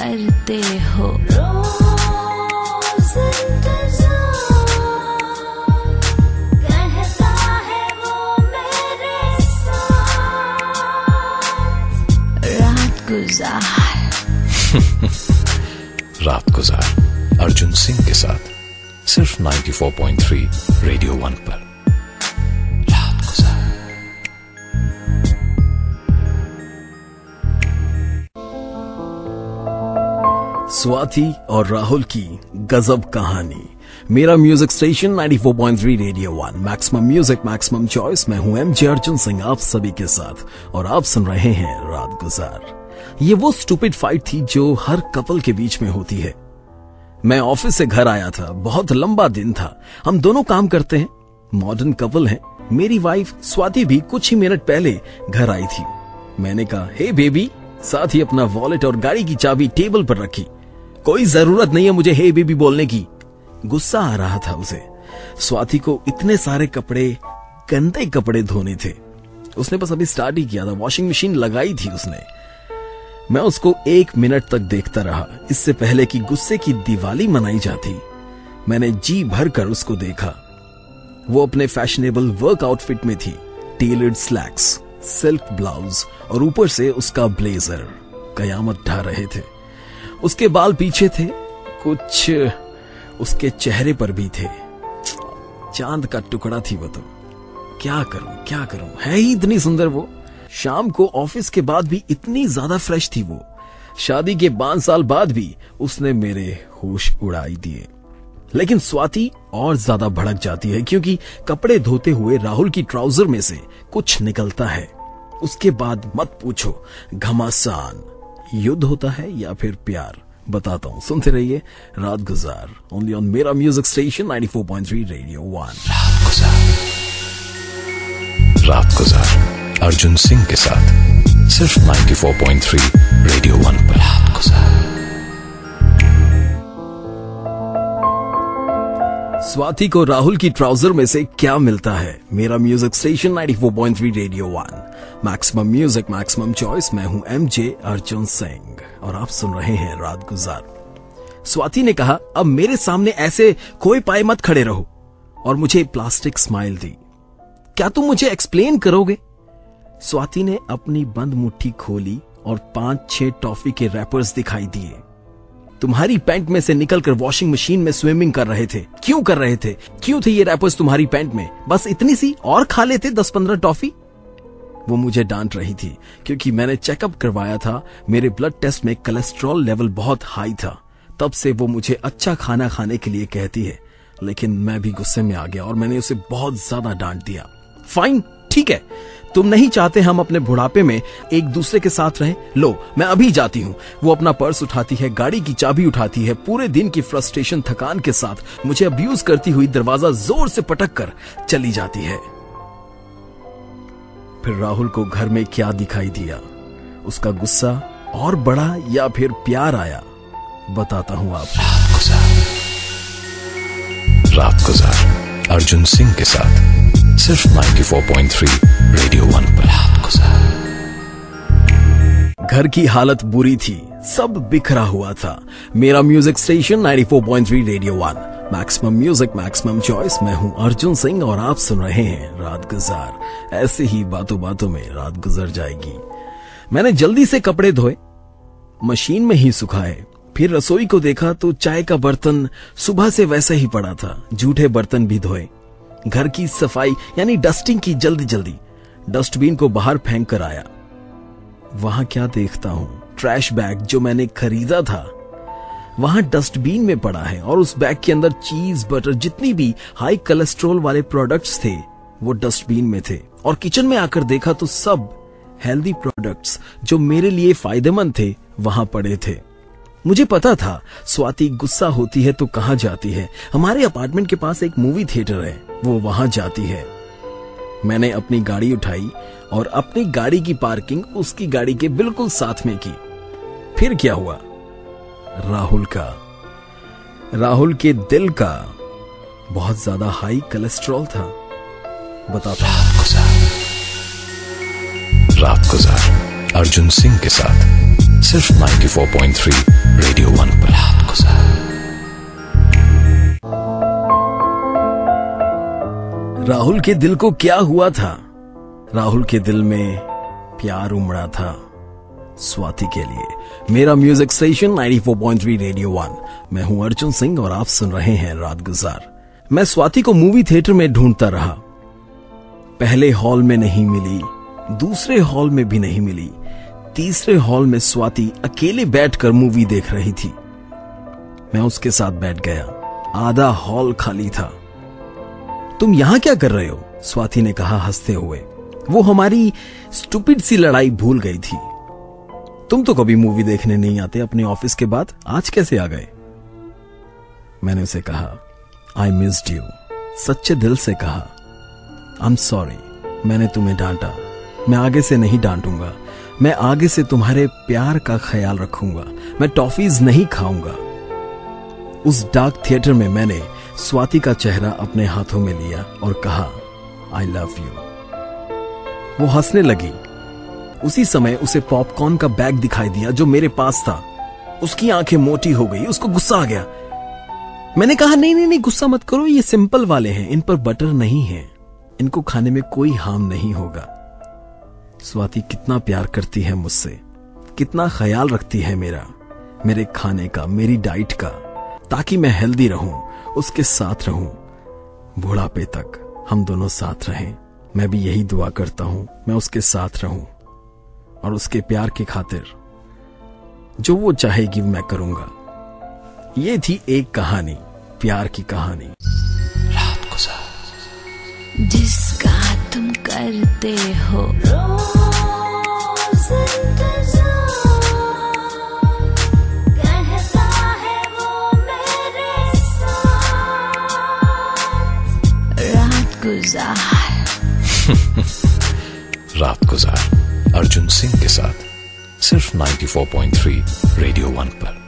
करते हो। रोज कहता है वो मेरे साथ रात गुजार। रात गुजार अर्जुन सिंह के साथ सिर्फ 94.3 रेडियो 1 पर। रात गुजार। स्वाति और राहुल की गजब कहानी। मेरा music station 94.3 radio 1 maximum music maximum choice. मैं हूं एमजे अर्जुन सिंह आप सभी के साथ और आप सुन रहे हैं रात गुजार। ये वो स्टूपिड फाइट थी जो हर कपल के बीच में होती है। मैं ऑफिस से घर आया था, बहुत लंबा दिन था। हम दोनों काम करते हैं, मॉडर्न कपल हैं। मेरी वाइफ स्वाति भी कुछ ही मिनट पहले घर आई थी। मैंने कहा हे बेबी, साथ ही अपना वॉलेट और गाड़ी की चाबी टेबल पर रखी। कोई जरूरत नहीं है मुझे हे बेबी बोलने की। गुस्सा आ रहा था उसे। स्वाति को इतने सारे कपड़े, गंदे कपड़े धोने थे। उसने बस अभी स्टार्ट ही किया था, वॉशिंग मशीन लगाई थी उसने। मैं उसको 1 मिनट तक देखता रहा, इससे पहले कि गुस्से की दिवाली मनाई जाती। मैंने जी भर कर उसको देखा। वो अपने फैशनेबल वर्क आउटफिट में थी, टेलर्ड स्लैक्स, सिल्क ब्लाउज और ऊपर से उसका ब्लेजर। कयामत ढा रहे थे। उसके बाल पीछे थे, कुछ उसके चेहरे पर भी थे। चांद का टुकड़ा थी वो तो। क्या करूं, है ही इतनी सुंदर वो। शाम को ऑफिस के बाद भी इतनी ज्यादा फ्रेश थी वो। शादी के 5 साल बाद भी उसने मेरे होश उड़ाई दिए। लेकिन स्वाति और ज्यादा भड़क जाती है क्योंकि कपड़े धोते हुए राहुल की ट्राउजर में से कुछ निकलता है। उसके बाद मत पूछो, घमासान। युद्ध होता है या फिर प्यार, बताता हूं। सुनते रहिए रात गुजार, ओनली ऑन मेरा म्यूजिक स्टेशन 94.3 रेडियो 1। रात गुजार अर्जुन सिंह के साथ सिर्फ 94.3 रेडियो 1 पर। रात गुजार। स्वाति को राहुल की ट्राउजर में से क्या मिलता है? मेरा music station 94.3 radio 1 maximum music maximum choice. मैं हूं एमजे अर्जुन सिंह और आप सुन रहे हैं रात गुजार। स्वाति ने कहा अब मेरे सामने ऐसे खोए पाए मत खड़े रहो, और मुझे प्लास्टिक स्माइल दी। क्या तुम मुझे एक्सप्लेन करोगे? स्वाति ने अपनी बंद मुट्ठी खोली और 5-6 टॉफी के रैपर्स दिखाई दिए। तुम्हारी पैंट में से निकलकर वॉशिंग मशीन में स्विमिंग कर रहे थे। क्यों कर रहे थे? क्यों थे ये रैपर्स तुम्हारी पैंट में? बस इतनी सी और खा लेते 10-15 टॉफी। वो मुझे डांट रही थी क्योंकि मैंने चेकअप करवाया था। मेरे ब्लड टेस्ट में कोलेस्ट्रॉल लेवल बहुत हाई था। तब से वो मुझे अच्छा खाना खाने के लिए कहती है। लेकिन मैं भी गुस्से में आ गया और मैंने उसे बहुत ज्यादा डांट दिया। फाइन, ठीक है, तुम नहीं चाहते हम अपने बुढ़ापे में एक दूसरे के साथ रहें? लो, मैं अभी जाती हूँ। वो अपना पर्स उठाती है, गाड़ी की चाबी उठाती है। पूरे दिन की फ्रस्ट्रेशन थकान के साथ मुझे अब्यूज करती हुई दरवाजा जोर से पटक कर चली जाती है। फिर राहुल को घर में क्या दिखाई दिया? उसका गुस्सा और बढ़ा या फिर प्यार आया? बताता हूँ आप। रात गुजार अर्जुन सिंह के साथ सिर्फ 94.3 रेडियो 1 पर। रात गुजार। घर की हालत बुरी थी, सब बिखरा हुआ था। मेरा music station 94.3 radio 1 maximum music maximum choice. मैं हूं अर्जुन सिंह और आप सुन रहे हैं रात गुजार। ऐसे ही बातों बातों में रात गुजर जाएगी। मैंने जल्दी से कपड़े धोए, मशीन में ही सुखाए। फिर रसोई को देखा तो चाय का बर्तन सुबह से वैसा ही पड़ा था। जूठे बर्तन भी धोए। घर की सफाई यानी डस्टिंग की जल्दी जल्दी। डस्टबिन को बाहर फेंक कर आया। वहां क्या देखता हूं? ट्रैश बैग जो मैंने खरीदा था वहां डस्टबिन में पड़ा है और उस बैग के अंदर चीज, बटर, जितनी भी हाई कोलेस्ट्रॉल वाले प्रोडक्ट्स थे वो डस्टबिन में थे। और किचन में आकर देखा तो सब हेल्दी प्रोडक्ट्स जो मेरे लिए फायदेमंद थे वहां पड़े थे। मुझे पता था स्वाति गुस्सा होती है तो कहां जाती है। हमारे अपार्टमेंट के पास एक मूवी थिएटर है, वो वहां जाती है। मैंने अपनी गाड़ी उठाई और अपनी गाड़ी की पार्किंग उसकी गाड़ी के बिल्कुल साथ में की। फिर क्या हुआ? राहुल के दिल का बहुत ज्यादा हाई कोलेस्ट्रॉल था। बताता रात गुजार अर्जुन सिंह के साथ सिर्फ 94.3 रेडियो 1 पर। रात गुजार। राहुल के दिल को क्या हुआ था? राहुल के दिल में प्यार उमड़ा था स्वाति के लिए। मेरा म्यूजिक स्टेशन 94.3 रेडियो 1। मैं हूं अर्जुन सिंह और आप सुन रहे हैं रात गुजार। मैं स्वाति को मूवी थिएटर में ढूंढता रहा। पहले हॉल में नहीं मिली, दूसरे हॉल में भी नहीं मिली, तीसरे हॉल में स्वाति अकेले बैठकर मूवी देख रही थी। मैं उसके साथ बैठ गया। आधा हॉल खाली था। तुम यहां क्या कर रहे हो? स्वाति ने कहा हंसते हुए। वो हमारी स्टूपिड सी लड़ाई भूल गई थी। तुम तो कभी मूवी देखने नहीं आते अपने ऑफिस के बाद, आज कैसे आ गए? मैंने उसे कहा आई मिस्ड यू। सच्चे दिल से कहा आई एम सॉरी, मैंने तुम्हें डांटा। मैं आगे से नहीं डांटूंगा। मैं आगे से तुम्हारे प्यार का ख्याल रखूंगा। मैं टॉफीज नहीं खाऊंगा। उस डार्क थिएटर में मैंने स्वाति का चेहरा अपने हाथों में लिया और कहा आई लव यू। वो हंसने लगी। उसी समय उसे पॉपकॉर्न का बैग दिखाई दिया जो मेरे पास था। उसकी आंखें मोटी हो गई। उसको गुस्सा आ गया। मैंने कहा नहीं, गुस्सा मत करो, ये सिंपल वाले हैं, इन पर बटर नहीं है, इनको खाने में कोई हार्म नहीं होगा। स्वाति कितना प्यार करती है मुझसे, कितना ख्याल रखती है मेरे खाने का, मेरी डाइट का, ताकि मैं हेल्दी रहूं, उसके साथ रहूं, बुढ़ापे तक हम दोनों साथ रहें। मैं भी यही दुआ करता हूं, मैं उसके साथ रहूं और उसके प्यार की खातिर जो वो चाहेगी मैं करूंगा। ये थी एक कहानी, प्यार की कहानी। रात गुजार। जिसका तुम करते हो रोज इंतजार, कहता है वो मेरे साथ रात गुजार। रात गुजार अर्जुन सिंह के साथ सिर्फ 94.3 रेडियो 1 पर।